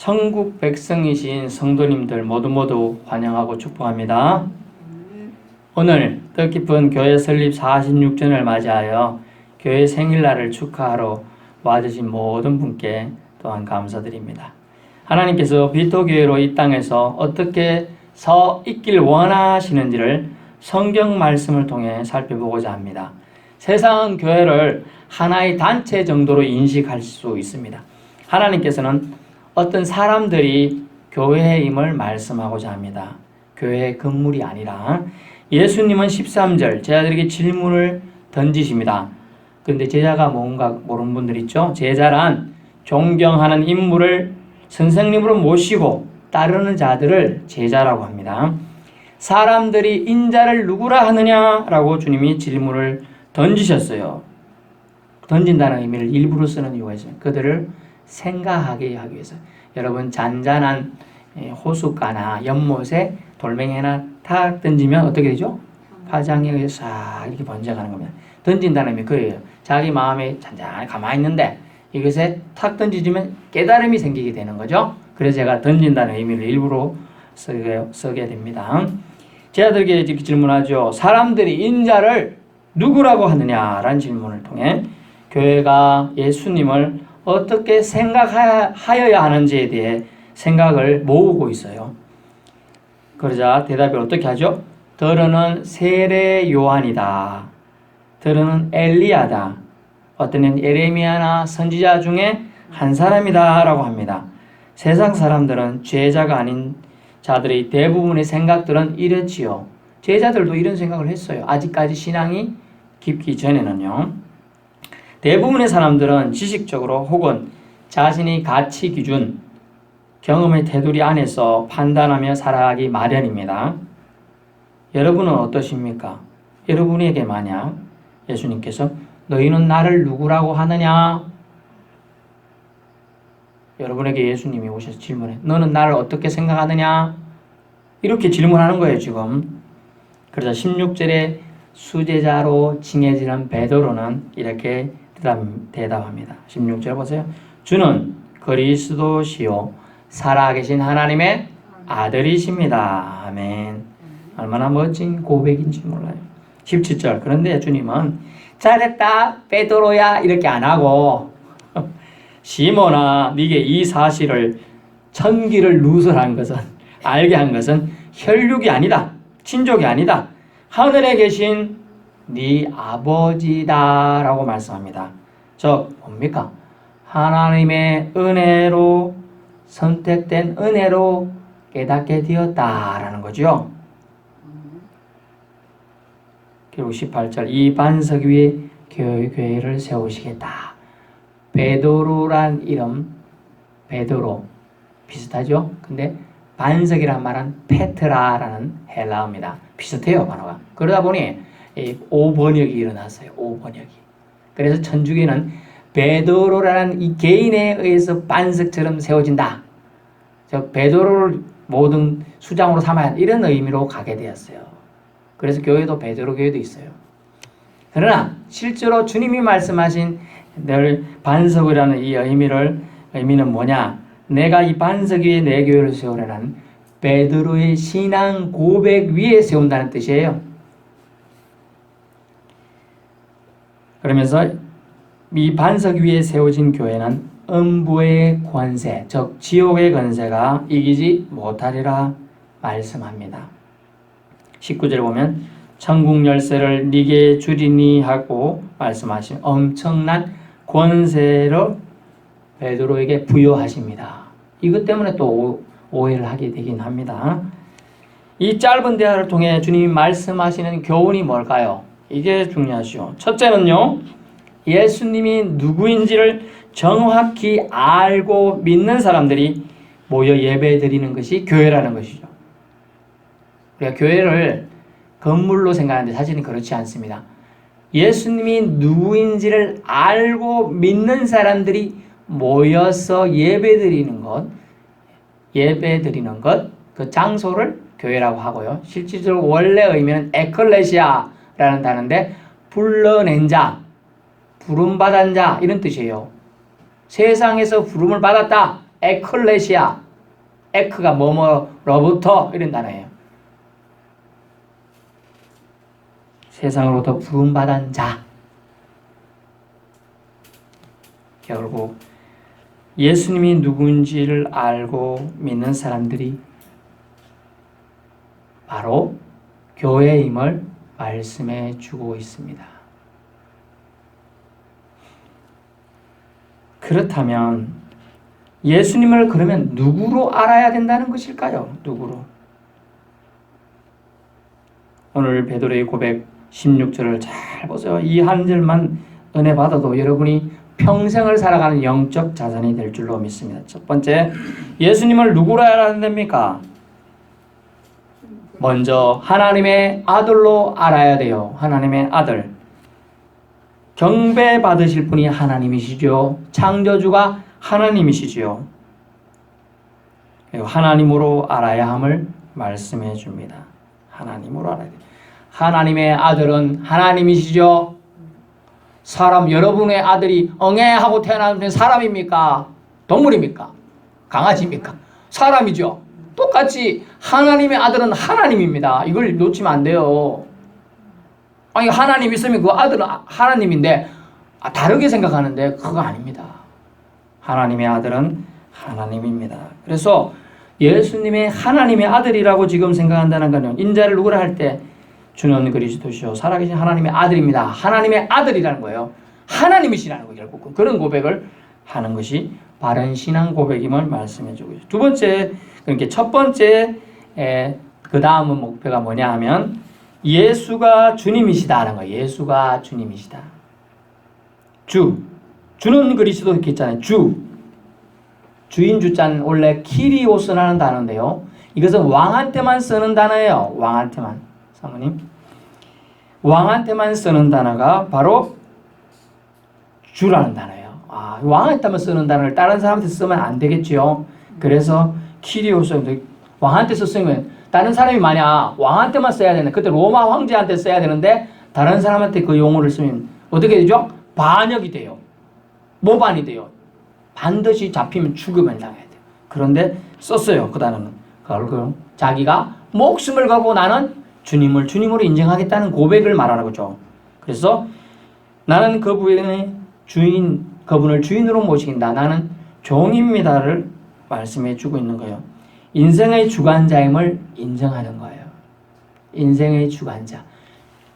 천국 백성이신 성도님들 모두 환영하고 축복합니다. 오늘 뜻깊은 교회 설립 46주년을 맞이하여 교회 생일날을 축하하러 와주신 모든 분께 또한 감사드립니다. 하나님께서 비토교회로 이 땅에서 어떻게 서 있길 원하시는지를 성경 말씀을 통해 살펴보고자 합니다. 세상은 교회를 하나의 단체 정도로 인식할 수 있습니다. 하나님께서는 어떤 사람들이 교회임을 말씀하고자 합니다. 교회의 건물이 아니라 예수님은 13절 제자들에게 질문을 던지십니다. 그런데 제자가 뭔가 모르는 분들 있죠? 제자란 존경하는 인물을 선생님으로 모시고 따르는 자들을 제자라고 합니다. 사람들이 인자를 누구라 하느냐라고 주님이 질문을 던지셨어요. 던진다는 의미를 일부러 쓰는 이유가 있어요. 그들을 생각하게 하기 위해서. 여러분 잔잔한 호숫가나 연못에 돌멩이 하나 탁 던지면 어떻게 되죠? 파장에 의해서 싹 이렇게 번져가는 겁니다. 던진다는 의미 그예요. 자기 마음에 잔잔히 가만히 있는데 이것에 탁 던지면 깨달음이 생기게 되는 거죠. 그래서 제가 던진다는 의미를 일부러 쓰게 됩니다. 제자들에게 이렇게 질문하죠. 사람들이 인자를 누구라고 하느냐라는 질문을 통해 교회가 예수님을 어떻게 생각하여야 하는지에 대해 생각을 모으고 있어요. 그러자 대답을 어떻게 하죠? 더러는 세례 요한이다. 더러는 엘리야다. 어떤 이는 예레미야나 선지자 중에 한 사람이다 라고 합니다. 세상 사람들은 죄자가 아닌 자들의 대부분의 생각들은 이렇지요. 제자들도 이런 생각을 했어요. 아직까지 신앙이 깊기 전에는요. 대부분의 사람들은 지식적으로 혹은 자신의 가치 기준, 경험의 테두리 안에서 판단하며 살아가기 마련입니다. 여러분은 어떠십니까? 여러분에게 만약 예수님께서 너희는 나를 누구라고 하느냐? 여러분에게 예수님이 오셔서 질문해. 너는 나를 어떻게 생각하느냐? 이렇게 질문하는 거예요, 지금. 그러자 16절에 수제자로 칭해지는 베드로는 이렇게 대답합니다. 16절 보세요. 주는 그리스도시요 살아계신 하나님의 아들이십니다. 아멘. 얼마나 멋진 고백인지 몰라요. 17절. 그런데 주님은 잘했다 베드로야 이렇게 안 하고 시몬아 네게 이 사실을 천기를 누설한 것은 알게 한 것은 혈육이 아니다. 친족이 아니다. 하늘에 계신 네 아버지다 라고 말씀합니다. 저 뭡니까? 하나님의 은혜로 선택된 은혜로 깨닫게 되었다라는 거죠. 그리고 18절 이 반석 위에 교회를 세우시겠다. 베드로란 이름 베드로 비슷하죠? 근데 반석이란 말은 페트라라는 헬라어입니다. 비슷해요, 단어가. 그러다 보니 오번역이 일어났어요. 오번역이. 그래서 천주교는 베드로라는 이 개인에 의해서 반석처럼 세워진다. 즉 베드로를 모든 수장으로 삼아야 한다. 이런 의미로 가게 되었어요. 그래서 교회도 베드로 교회도 있어요. 그러나 실제로 주님이 말씀하신 늘 반석이라는 이 의미는 뭐냐? 내가 이 반석 위에 내 교회를 세우려는 베드로의 신앙 고백 위에 세운다는 뜻이에요. 그러면서 이 반석 위에 세워진 교회는 음부의 권세, 즉 지옥의 권세가 이기지 못하리라 말씀합니다. 19절에 보면 천국 열쇠를 네게 주리니 하고 말씀하신 엄청난 권세를 베드로에게 부여하십니다. 이것 때문에 또 오해를 하게 되긴 합니다. 이 짧은 대화를 통해 주님이 말씀하시는 교훈이 뭘까요? 이게 중요하죠. 첫째는요, 예수님이 누구인지를 정확히 알고 믿는 사람들이 모여 예배드리는 것이 교회라는 것이죠. 우리가 교회를 건물로 생각하는데 사실은 그렇지 않습니다. 예수님이 누구인지를 알고 믿는 사람들이 모여서 예배드리는 것, 그 장소를 교회라고 하고요. 실질적으로 원래 의미는 에클레시아라는 단어인데 불러낸 자, 부름받은 자 이런 뜻이에요. 세상에서 부름을 받았다. 에클레시아. 에크가 뭐뭐로부터 이런 단어예요. 세상으로부터 부름받은 자. 결국 예수님이 누군지를 알고 믿는 사람들이 바로 교회임을 말씀해 주고 있습니다. 그렇다면 예수님을 그러면 누구로 알아야 된다는 것일까요? 누구로? 오늘 베드로의 고백 16절을 잘 보세요. 이 한 절만 은혜 받아도 여러분이 평생을 살아가는 영적 자산이 될 줄로 믿습니다. 첫 번째, 예수님을 누구로 알아야 됩니까? 먼저 하나님의 아들로 알아야 돼요. 하나님의 아들. 경배 받으실 분이 하나님이시죠. 창조주가 하나님이시죠. 하나님으로 알아야 함을 말씀해 줍니다. 하나님으로 알아야 돼요. 하나님의 아들은 하나님이시죠. 사람, 여러분의 아들이 응애하고 태어나는 사람입니까? 동물입니까? 강아지입니까? 사람이죠. 똑같이 하나님의 아들은 하나님입니다. 이걸 놓치면 안 돼요. 아니, 하나님 있으면 그 아들은 하나님인데 다르게 생각하는데 그거 아닙니다. 하나님의 아들은 하나님입니다. 그래서 예수님의 하나님의 아들이라고 지금 생각한다는 것은 인자를 누구라 할 때 주는 그리스도시요 살아계신 하나님의 아들입니다. 하나님의 아들이라는 거예요. 하나님이시라는 거예요. 결국 그런 고백을 하는 것이 바른 신앙 고백임을 말씀해 주고 있어요. 두 번째, 그러니까 첫 번째 그 다음은 목표가 뭐냐 하면 예수가 주님이시다라는 거예요. 예수가 주님이시다. 주는 그리스도 이렇게 있잖아요. 주인 주자는 원래 키리오스라는 단어인데요. 이것은 왕한테만 쓰는 단어예요. 왕한테만. 사모님, 왕한테만 쓰는 단어가 바로 주라는 단어예요. 왕한테만 쓰는 단어를 다른 사람한테 쓰면 안 되겠죠. 그래서 키리오스, 왕한테 쓰면 다른 사람이 만약 왕한테만 써야 되는데 그때 로마 황제한테 써야 되는데 다른 사람한테 그 용어를 쓰면 어떻게 되죠? 반역이 돼요. 모반이 돼요. 반드시 잡히면 죽음을 당해야 돼요. 그런데 썼어요. 그 단어는. 그걸 자기가 목숨을 걸고 나는 주님을 주님으로 인정하겠다는 고백을 말하는 거죠. 그래서 나는 그분의 그분을 주인으로 모시긴다. 나는 종입니다를 말씀해 주고 있는 거예요. 인생의 주관자임을 인정하는 거예요. 인생의 주관자.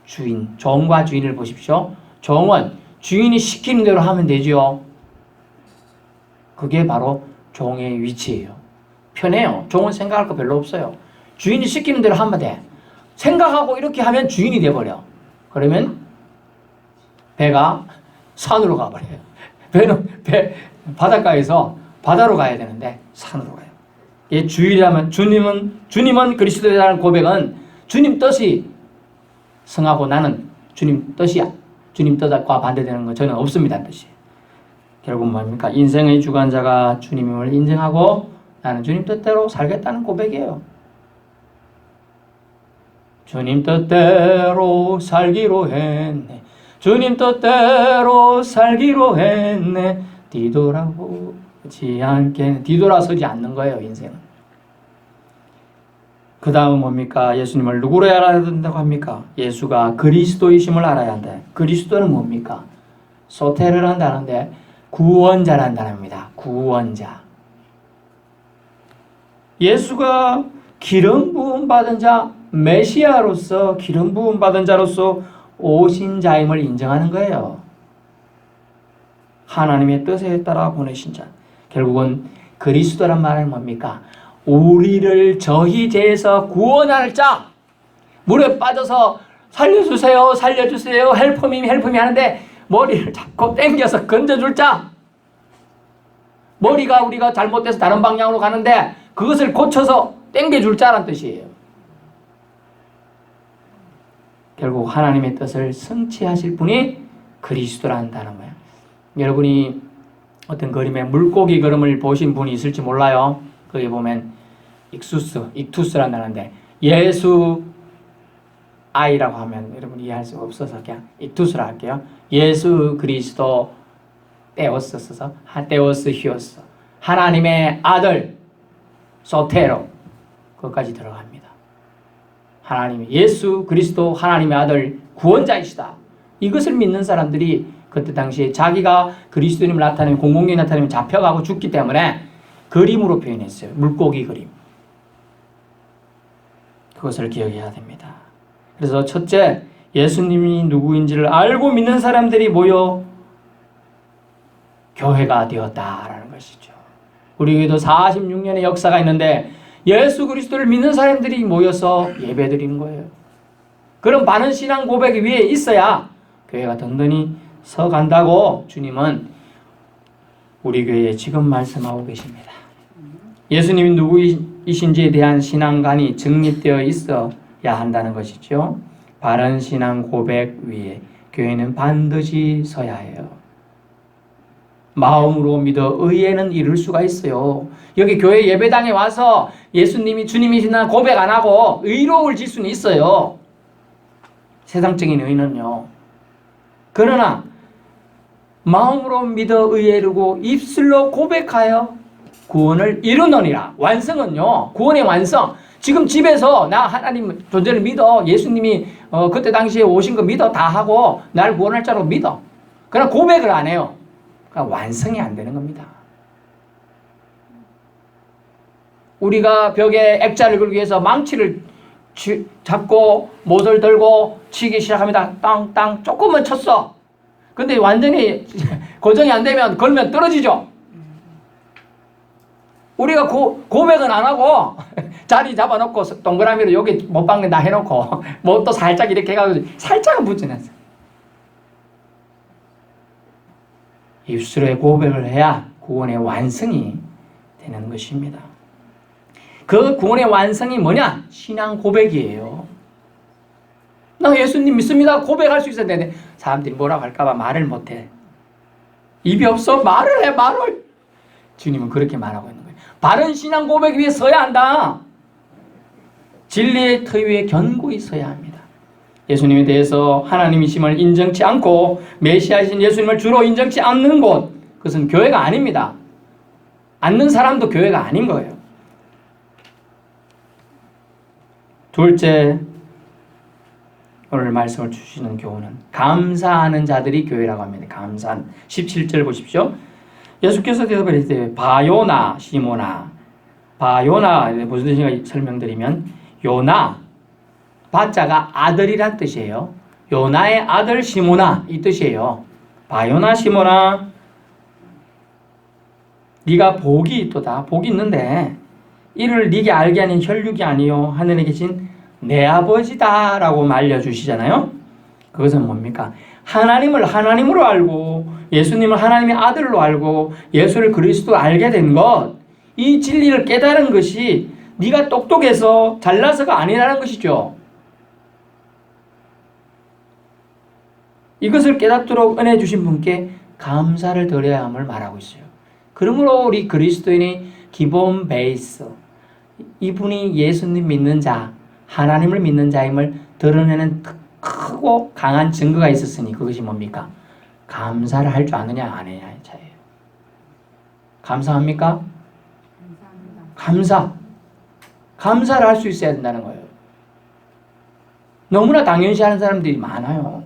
주인. 종과 주인을 보십시오. 종은 주인이 시키는 대로 하면 되죠. 그게 바로 종의 위치예요. 편해요. 종은 생각할 거 별로 없어요. 주인이 시키는 대로 하면 돼. 생각하고 이렇게 하면 주인이 돼버려. 그러면 배가 산으로 가버려요. 바닷가에서 바다로 가야 되는데 산으로 가요. 이 주인이라면 주님은 그리스도라는 고백은 주님 뜻이 성하고 나는 주님 뜻이야. 주님 뜻과 반대되는 건 저는 없습니다. 뜻이. 결국 뭡니까? 인생의 주관자가 주님임을 인정하고 나는 주님 뜻대로 살겠다는 고백이에요. 주님 뜻대로 살기로 했네. 주님 뜻대로 살기로 했네. 뒤돌아보지 않게. 뒤돌아서지 않는 거예요, 인생은. 그 다음은 뭡니까? 예수님을 누구로 알아야 된다고 합니까? 예수가 그리스도이심을 알아야 한다. 그리스도는 뭡니까? 소테를 한다는데 구원자라는 단어입니다. 구원자. 예수가 기름 부음 받은 자, 메시아로서 기름 부음 받은 자로서 오신 자임을 인정하는 거예요. 하나님의 뜻에 따라 보내신 자. 결국은 그리스도란 말은 뭡니까? 우리를 저희 죄에서 구원할 자. 물에 빠져서 살려주세요, 살려주세요, 헬프미 하는데 머리를 잡고 당겨서 건져줄 자. 머리가 우리가 잘못돼서 다른 방향으로 가는데 그것을 고쳐서 당겨줄 자란 뜻이에요. 결국 하나님의 뜻을 성취하실 분이 그리스도란다는 거예요. 여러분이 어떤 그림에 물고기 그림을 보신 분이 있을지 몰라요. 거기 보면 익투스라는 단어인데 예수 아이라고 하면 여러분 이해할 수 없어서 그냥 익투스라 할게요. 예수 그리스도 떼오스 써서 테오스 히오스 하나님의 아들 소테로 그것까지 들어갑니다. 하나님 예수 그리스도 하나님의 아들 구원자이시다. 이것을 믿는 사람들이 그때 당시에 자기가 그리스도님을 나타내면 공공연히 나타내면 잡혀가고 죽기 때문에 그림으로 표현했어요. 물고기 그림. 그것을 기억해야 됩니다. 그래서 첫째, 예수님이 누구인지를 알고 믿는 사람들이 모여 교회가 되었다라는 것이죠. 우리 교회도 46년의 역사가 있는데 예수 그리스도를 믿는 사람들이 모여서 예배드리는 거예요. 그런 바른 신앙 고백이 위에 있어야 교회가 든든히 서간다고 주님은 우리 교회에 지금 말씀하고 계십니다. 예수님이 누구이신지에 대한 신앙관이 정립되어 있어야 한다는 것이죠. 바른 신앙 고백 위에 교회는 반드시 서야 해요. 마음으로 믿어 의에는 이룰 수가 있어요. 여기 교회 예배당에 와서 예수님이 주님이시나 고백 안 하고 의로워질 수는 있어요. 세상적인 의는요. 그러나 마음으로 믿어 의에 이르고 입술로 고백하여 구원을 이루느니라. 완성은요. 구원의 완성. 지금 집에서 나 하나님 존재를 믿어. 예수님이 그때 당시에 오신 거 믿어. 다 하고 날 구원할 자로 믿어. 그러나 고백을 안 해요. 그러니까 완성이 안 되는 겁니다. 우리가 벽에 액자를 걸기 위해서 망치를 잡고 못을 들고 치기 시작합니다. 땅땅 조금만 쳤어. 근데 완전히 고정이 안 되면 걸면 떨어지죠. 우리가 고백은 안 하고 자리 잡아놓고 동그라미로 여기 못 박는다 해놓고 뭐 또 살짝 이렇게 해가지고 살짝은 붙여놨어요. 입술에 고백을 해야 구원의 완성이 되는 것입니다. 그 구원의 완성이 뭐냐? 신앙 고백이에요. 나 예수님 믿습니다. 고백할 수 있어야 되는데 사람들이 뭐라고 할까봐 말을 못해. 입이 없어? 말을 해, 말을. 주님은 그렇게 말하고 있는 거예요. 바른 신앙 고백 위에 서야 한다. 진리의 터 위에 견고히 서야 합니다. 예수님에 대해서 하나님이심을 인정치 않고 메시아이신 예수님을 주로 인정치 않는 곳, 그것은 교회가 아닙니다. 않는 사람도 교회가 아닌 거예요. 둘째, 오늘 말씀을 주시는 교훈은 감사하는 자들이 교회라고 합니다. 감사한 17절 보십시오. 예수께서 대답하시되 바요나 시모나. 바요나 무슨 뜻인가 설명드리면 요나 바자가 아들이란 뜻이에요. 요나의 아들 시모나 이 뜻이에요. 바요나 시모나 네가 복이 있도다. 복이 있는데 이를 네게 알게 하는 혈육이 아니요 하늘에 계신 내 아버지다 라고 말려주시잖아요. 그것은 뭡니까? 하나님을 하나님으로 알고 예수님을 하나님의 아들로 알고 예수를 그리스도로 알게 된 것, 이 진리를 깨달은 것이 네가 똑똑해서 잘나서가 아니라는 것이죠. 이것을 깨닫도록 은혜 주신 분께 감사를 드려야 함을 말하고 있어요. 그러므로 우리 그리스도인의 기본 베이스, 이분이 예수님 믿는 자, 하나님을 믿는 자임을 드러내는 크고 강한 증거가 있었으니 그것이 뭡니까? 감사를 할 줄 아느냐 안 하느냐의 차이예요. 감사합니까? 감사합니다. 감사를 할 수 있어야 된다는 거예요. 너무나 당연시하는 사람들이 많아요.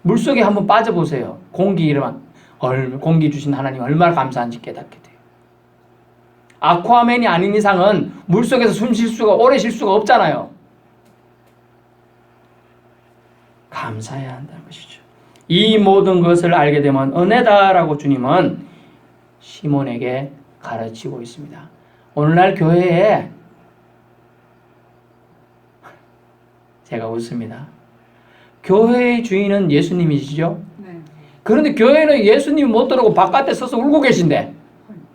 물속에 한번 빠져보세요. 공기 주신 하나님 얼마나 감사한지 깨닫게 돼요. 아쿠아맨이 아닌 이상은 물속에서 숨 쉴 수가, 오래 쉴 수가 없잖아요. 감사해야 한다는 것이죠. 이 모든 것을 알게 되면 은혜다라고 주님은 시몬에게 가르치고 있습니다. 오늘날 교회에 제가 웃습니다. 교회의 주인은 예수님이시죠? 네. 그런데 교회는 예수님 못 들어오고 바깥에 서서 울고 계신데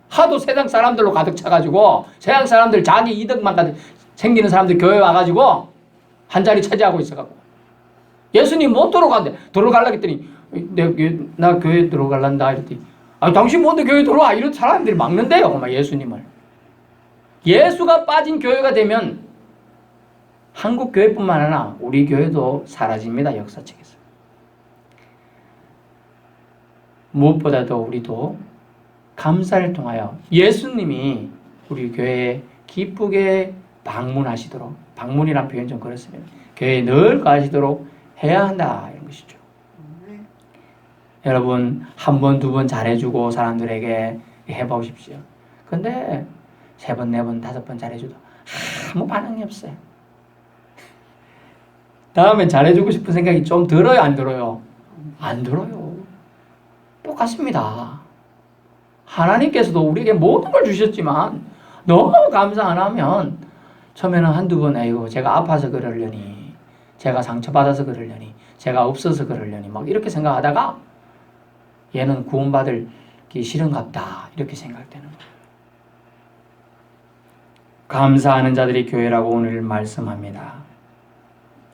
하도 세상 사람들로 가득 차가지고 세상 사람들 자기 이득만 가득 챙기는 사람들 교회 와가지고 한 자리 차지하고 있어갖고 예수님 못 들어간대. 들어가려고 했더니 나 교회 들어갈란다 이랬더니 당신 뭔데 교회 들어와 이런 사람들이 막는데요. 막 예수님을. 예수가 빠진 교회가 되면 한국 교회뿐만 아니라 우리 교회도 사라집니다. 역사책에서. 무엇보다도 우리도 감사를 통하여 예수님이 우리 교회에 기쁘게 방문하시도록, 방문이란 표현 좀 그렇습니다. 교회에 늘 가시도록 해야 한다 이런 것이죠. 여러분 한 번, 두 번 잘해주고 사람들에게 해보십시오. 근데 세 번, 네 번, 다섯 번 잘해줘도 아무 반응이 없어요. 다음엔 잘해주고 싶은 생각이 좀 들어요, 안 들어요? 안 들어요. 똑같습니다. 하나님께서도 우리에게 모든 걸 주셨지만 너무 감사 안 하면 처음에는 한두 번 아이고 제가 아파서 그러려니, 제가 상처받아서 그러려니, 제가 없어서 그러려니 막 이렇게 생각하다가 얘는 구원받기 싫은갑다 이렇게 생각되는 거예요. 감사하는 자들이 교회라고 오늘 말씀합니다.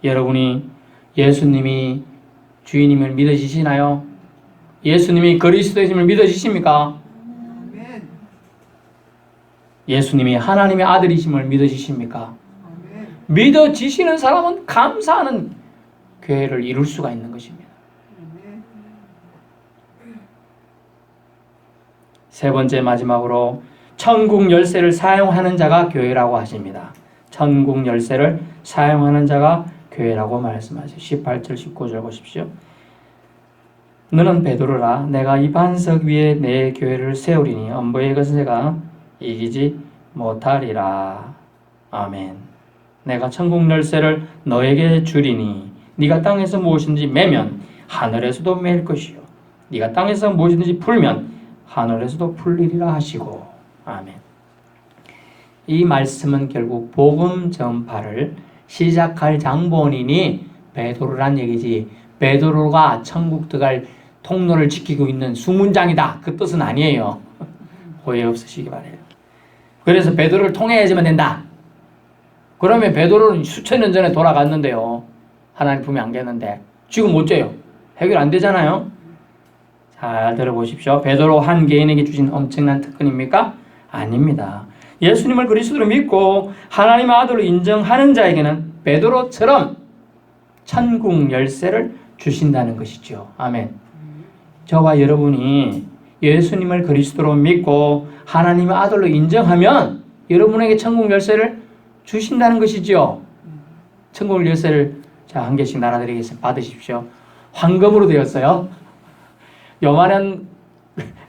여러분이 예수님이 주인임을 믿어지시나요? 예수님이 그리스도이심을 믿어지십니까? 예수님이 하나님의 아들이심을 믿어지십니까? 믿어지시는 사람은 감사하는 교회를 이룰 수가 있는 것입니다. 세 번째 마지막으로 천국 열쇠를 사용하는 자가 교회라고 하십니다. 천국 열쇠를 사용하는 자가 교회라고 말씀하세요. 18절 19절 보십시오. 너는 베드로라 내가 이 반석 위에 내 교회를 세우리니 엄부의 것은 내가 이기지 못하리라. 아멘. 내가 천국 열쇠를 너에게 주리니 네가 땅에서 무엇인지 매면 하늘에서도 매일 것이요 네가 땅에서 무엇이든지 풀면 하늘에서도 풀리리라 하시고. 아멘. 이 말씀은 결국 복음 전파를 시작할 장본인이 베드로란 얘기지 베드로가 천국 들어갈 통로를 지키고 있는 수문장이다 그 뜻은 아니에요. 오해 없으시기 바래요. 그래서 베드로를 통해야지만 된다. 그러면 베드로는 수천 년 전에 돌아갔는데요. 하나님 품에 안겼는데 지금 어째요? 해결 안 되잖아요. 잘 들어보십시오. 베드로 한 개인에게 주신 엄청난 특권입니까? 아닙니다. 예수님을 그리스도로 믿고 하나님의 아들로 인정하는 자에게는 베드로처럼 천국 열쇠를 주신다는 것이죠. 아멘. 저와 여러분이 예수님을 그리스도로 믿고 하나님의 아들로 인정하면 여러분에게 천국 열쇠를 주신다는 것이죠. 천국 열쇠를 자, 한 개씩 나눠드리겠습니다. 받으십시오. 황금으로 되었어요. 요만한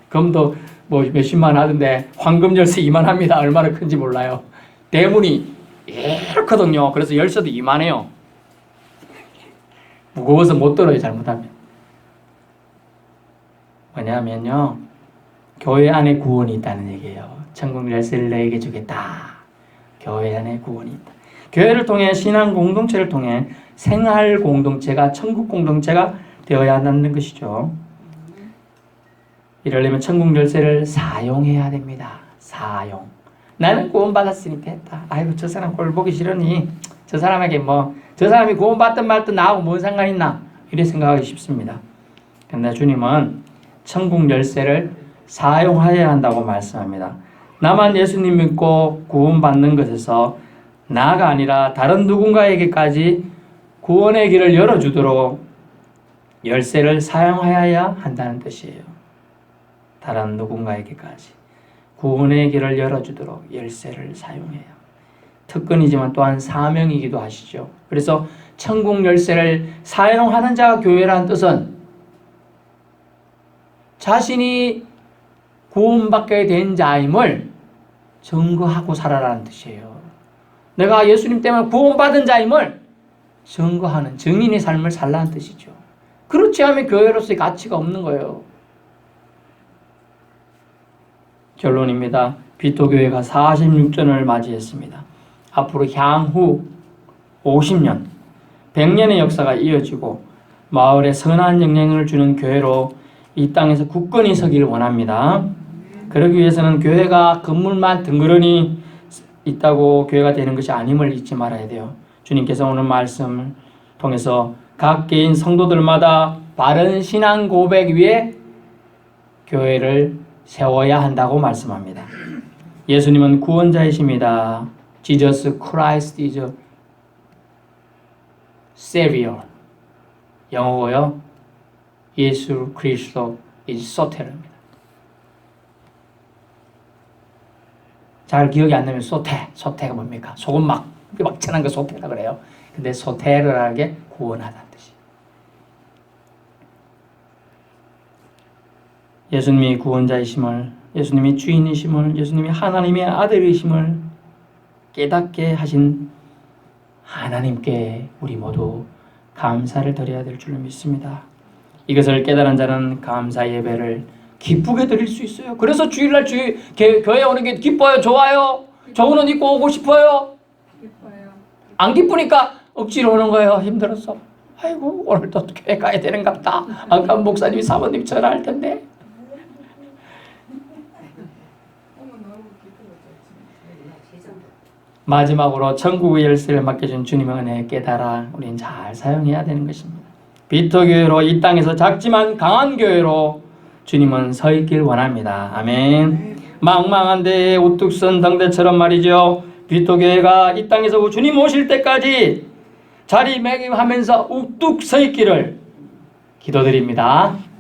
금도 뭐 몇십만 하던데 황금 열쇠 이만합니다. 얼마나 큰지 몰라요. 대문이 이렇거든요. 그래서 열쇠도 이만해요. 무거워서 못 들어요. 잘못하면. 뭐냐면요. 교회 안에 구원이 있다는 얘기예요. 천국 열쇠를 너에게 주겠다. 교회 안에 구원이 있다. 교회를 통해 신앙 공동체를 통해 생활 공동체가 천국 공동체가 되어야 한다는 것이죠. 이러려면 천국 열쇠를 사용해야 됩니다. 사용. 나는 구원받았으니 됐다. 아이고 저 사람 꼴 보기 싫으니 저 사람에게 뭐 저 사람이 구원받든 말든 나하고 뭔 상관 있나 이렇게 생각하기 쉽습니다. 그런데 주님은 천국 열쇠를 사용하여야 한다고 말씀합니다. 나만 예수님 믿고 구원받는 것에서 나가 아니라 다른 누군가에게까지 구원의 길을 열어주도록 열쇠를 사용하여야 한다는 뜻이에요. 다른 누군가에게까지 구원의 길을 열어주도록 열쇠를 사용해요. 특권이지만 또한 사명이기도 하시죠. 그래서 천국 열쇠를 사용하는 자가 교회라는 뜻은 자신이 구원받게 된 자임을 증거하고 살아라는 뜻이에요. 내가 예수님 때문에 구원받은 자임을 증거하는 증인의 삶을 살라는 뜻이죠. 그렇지 않으면 교회로서의 가치가 없는 거예요. 결론입니다. 비토교회가 46전을 맞이했습니다. 앞으로 향후 50년, 100년의 역사가 이어지고 마을에 선한 영향을 주는 교회로 이 땅에서 굳건히 서기를 원합니다. 그러기 위해서는 교회가 건물만 덩그러니 있다고 교회가 되는 것이 아님을 잊지 말아야 돼요. 주님께서 오늘 말씀을 통해서 각 개인 성도들마다 바른 신앙 고백 위에 교회를 세워야 한다고 말씀합니다. 예수님은 구원자이십니다. Jesus Christ is a Savior. 영어고요. 예수 그리스도 이 소테르입니다. 잘 기억이 안 나면 소테가 뭡니까? 소금 막 친한 거 소테라 그래요. 근데 소테르라는 게 구원하다는 뜻이. 예수님이 구원자이심을, 예수님이 주인이심을, 예수님이 하나님의 아들이심을 깨닫게 하신 하나님께 우리 모두 감사를 드려야 될 줄로 믿습니다. 이것을 깨달은 자는 감사 예배를 기쁘게 드릴 수 있어요. 그래서 주일날 교회 오는 게 기뻐요? 좋아요? 좋은 옷 입고 오고 싶어요? 기뻐요. 안 기쁘니까 억지로 오는 거예요. 힘들어서. 아이고 오늘도 교회 가야 되는갑다. 아까 목사님이 사모님이 전화할 텐데. 마지막으로 천국의 열쇠를 맡겨준 주님의 은혜 깨달아 우리는 잘 사용해야 되는 것입니다. 비토교회로 이 땅에서 작지만 강한 교회로 주님은 서 있길 원합니다. 아멘. 망망한 데에 우뚝 선 등대처럼 말이죠. 비토교회가 이 땅에서 주님 오실 때까지 자리매김하면서 우뚝 서 있기를 기도드립니다.